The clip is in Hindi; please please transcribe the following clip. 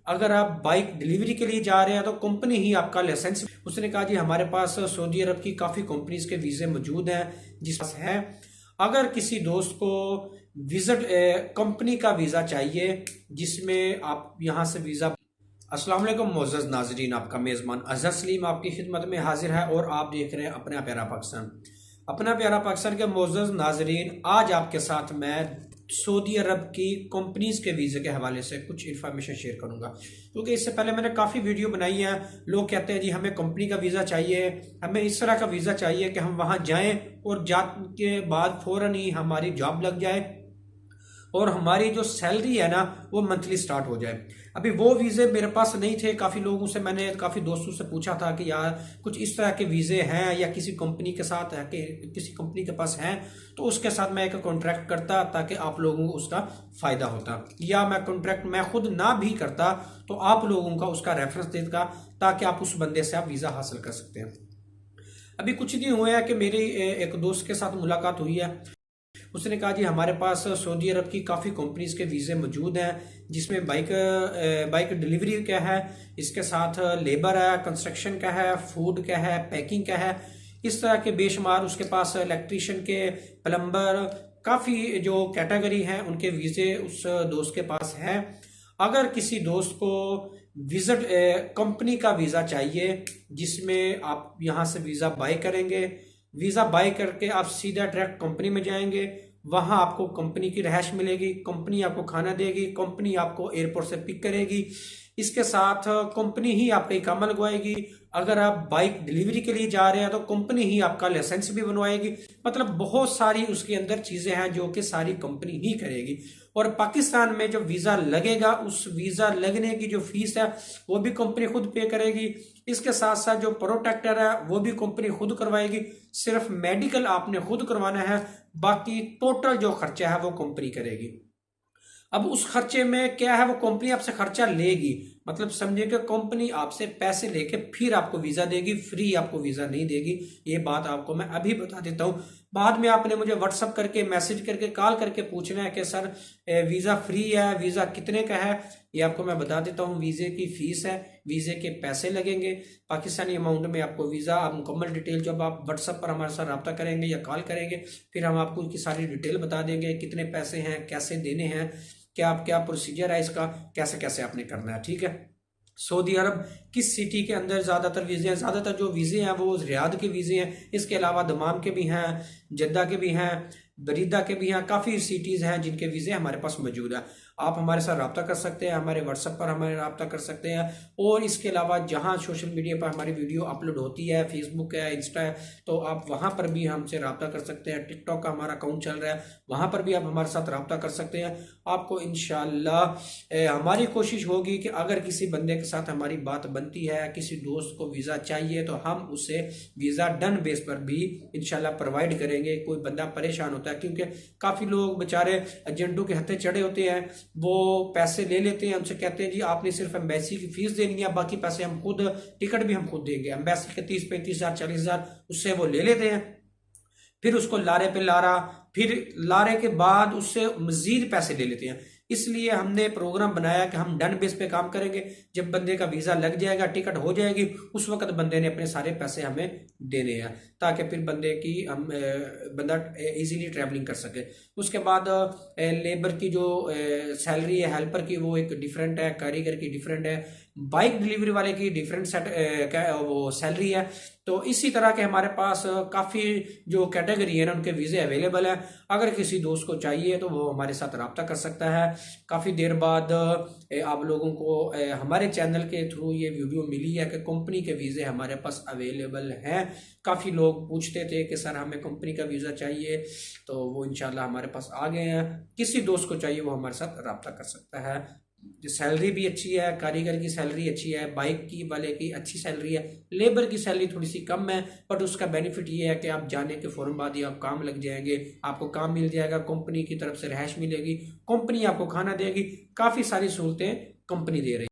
अगर आप बाइक डिलीवरी के लिए जा रहे हैं तो कंपनी ही आपका लाइसेंस। उसने कहा जी हमारे पास सऊदी अरब की काफ़ी कंपनीज के वीज़े मौजूद हैं जिस पास है। अगर किसी दोस्त को विजिट कंपनी का वीज़ा चाहिए जिसमें आप यहाँ से वीज़ा। अस्सलाम वालेकुम मोअज़्ज़ज़ नाज़रीन, आपका मेज़बान अज़हर सलीम आपकी खिदमत में हाजिर है और आप देख रहे हैं अपना प्यारा पाकिस्तान। अपना प्यारा पाकिस्तान के मोअज़्ज़ज़ नाज़रीन, आज आपके साथ मैं सऊदी अरब की कंपनीज के वीज़े के हवाले से कुछ इन्फॉर्मेशन शेयर करूंगा, क्योंकि इससे पहले मैंने काफ़ी वीडियो बनाई है। लोग कहते हैं जी हमें कंपनी का वीज़ा चाहिए, हमें इस तरह का वीज़ा चाहिए कि हम वहाँ जाएं और जाने के बाद फ़ौरन ही हमारी जॉब लग जाए और हमारी जो सैलरी है ना वो मंथली स्टार्ट हो जाए। अभी वो वीज़े मेरे पास नहीं थे। काफ़ी लोगों से मैंने काफ़ी दोस्तों से पूछा था कि यार कुछ इस तरह के वीज़े हैं या किसी कंपनी के साथ है कि किसी कंपनी के पास हैं तो उसके साथ मैं एक कॉन्ट्रैक्ट करता ताकि आप लोगों को उसका फ़ायदा होता, या मैं कॉन्ट्रैक्ट मैं खुद ना भी करता तो आप लोगों का उसका रेफरेंस देता ताकि आप उस बंदे से आप वीज़ा हासिल कर सकते हैं। अभी कुछ दिन हुए हैं कि मेरी एक दोस्त के साथ मुलाकात हुई है। उसने कहा जी हमारे पास सऊदी अरब की काफ़ी कंपनीज के वीज़े मौजूद हैं जिसमें बाइक डिलीवरी का है, इसके साथ लेबर है, कंस्ट्रक्शन का है, फूड का है, पैकिंग का है, इस तरह के बेशुमार उसके पास इलेक्ट्रीशियन के, प्लम्बर, काफ़ी जो कैटेगरी हैं उनके वीज़े उस दोस्त के पास हैं। अगर किसी दोस्त को विजिट कंपनी का वीज़ा चाहिए जिसमें आप यहाँ से वीज़ा बाय करेंगे, वीज़ा बाय करके आप सीधा डायरेक्ट कंपनी में जाएंगे, वहां आपको कंपनी की रहायश मिलेगी, कंपनी आपको खाना देगी, कंपनी आपको एयरपोर्ट से पिक करेगी, इसके साथ कंपनी ही आपका इकामा लगवाएगी। अगर आप बाइक डिलीवरी के लिए जा रहे हैं तो कंपनी ही आपका लाइसेंस भी बनवाएगी। मतलब बहुत सारी उसके अंदर चीजें हैं जो कि सारी कंपनी ही करेगी। और पाकिस्तान में जो वीजा लगेगा उस वीजा लगने की जो फीस है वो भी कंपनी खुद पे करेगी। इसके साथ साथ जो प्रोटेक्टर है वो भी कंपनी खुद करवाएगी। सिर्फ मेडिकल आपने खुद करवाना है, बाकी टोटल जो खर्चा है वो कंपनी करेगी। अब उस खर्चे में क्या है, वो कंपनी आपसे खर्चा लेगी। मतलब समझिए कि कंपनी आपसे पैसे लेके फिर आपको वीजा देगी, फ्री आपको वीजा नहीं देगी। ये बात आपको मैं अभी बता देता हूँ। बाद में आपने मुझे व्हाट्सअप करके, मैसेज करके, कॉल करके पूछना है कि सर वीजा फ्री है, वीजा कितने का है। ये आपको मैं बता देता हूँ। वीजे की फीस है, वीजे के पैसे लगेंगे पाकिस्तानी अमाउंट में। आपको वीजा आप मुकम्मल डिटेल जब आप व्हाट्सअप पर हमारे साथ रब्ता करेंगे या कॉल करेंगे फिर हम आपको उसकी सारी डिटेल बता देंगे, कितने पैसे हैं, कैसे देने हैं, क्या प्रोसीजर है इसका, कैसे कैसे आपने करना है। ठीक है। सऊदी अरब किस सिटी के अंदर ज़्यादातर वीज़े हैं? ज़्यादातर जो वीज़े हैं वो रियाद के वीज़े हैं। इसके अलावा दमाम के भी हैं, जद्दा के भी हैं, बरीदा के भी हैं। काफ़ी सिटीज़ हैं जिनके वीज़े हमारे पास मौजूद है। आप हमारे साथ रब्ता कर सकते हैं, हमारे व्हाट्सएप पर हमारे रब्ता कर सकते हैं। और इसके अलावा जहाँ सोशल मीडिया पर हमारी वीडियो अपलोड होती है, फेसबुक है, इंस्टा है, तो आप वहाँ पर भी हमसे रब्ता कर सकते हैं। टिकटॉक का हमारा अकाउंट चल रहा है, वहाँ पर भी आप हमारे साथ रब्ता कर सकते हैं। आपको इंशाल्लाह हमारी कोशिश होगी कि अगर किसी बंदे के साथ हमारी बात बनती है, किसी दोस्त को वीज़ा चाहिए तो हम उसे वीज़ा डन बेस पर भी इंशाल्लाह प्रोवाइड करेंगे। कोई बंदा परेशान होता है क्योंकि काफ़ी लोग बेचारे एजेंटों के हत्थे चढ़े होते हैं, वो पैसे ले लेते हैं, हमसे कहते हैं जी आपने सिर्फ एम्बेसी की फीस देनी है, बाकी पैसे हम खुद, टिकट भी हम खुद देंगे। एम्बेसी के 30-35 हज़ार 40 हज़ार उससे वो ले लेते हैं। फिर उसको लारे पे लारा, फिर लारे के बाद उससे मजीद पैसे ले लेते हैं। इसलिए हमने प्रोग्राम बनाया कि हम डन बेस पे काम करेंगे। जब बंदे का वीज़ा लग जाएगा, टिकट हो जाएगी, उस वक्त बंदे ने अपने सारे पैसे हमें देने हैं ताकि फिर बंदे की हम बंदा इजीली ट्रैवलिंग कर सके। उसके बाद लेबर की जो सैलरी है हेल्पर की वो एक डिफरेंट है, कारीगर की डिफरेंट है, बाइक डिलीवरी वाले की डिफरेंट सेट वो सैलरी है। तो इसी तरह के हमारे पास काफ़ी जो कैटेगरी है ना उनके वीज़े अवेलेबल हैं। अगर किसी दोस्त को चाहिए तो वो हमारे साथ रब्ता कर सकता है। काफ़ी देर बाद आप लोगों को हमारे चैनल के थ्रू ये वीडियो मिली है कि कंपनी के वीज़े हमारे पास अवेलेबल हैं। काफ़ी लोग पूछते थे कि सर हमें कंपनी का वीज़ा चाहिए, तो वो इंशाल्लाह हमारे पास आ गए हैं। किसी दोस्त को चाहिए वो हमारे साथ रब्ता कर सकता है। सैलरी भी अच्छी है, कारीगर की सैलरी अच्छी है, बाइक की वाले की अच्छी सैलरी है, लेबर की सैलरी थोड़ी सी कम है, बट उसका बेनिफिट ये है कि आप जाने के फौरन बाद ही आप काम लग जाएंगे, आपको काम मिल जाएगा, कंपनी की तरफ से रिहाइश मिलेगी, कंपनी आपको खाना देगी, काफ़ी सारी सहूलतें कंपनी दे रही है।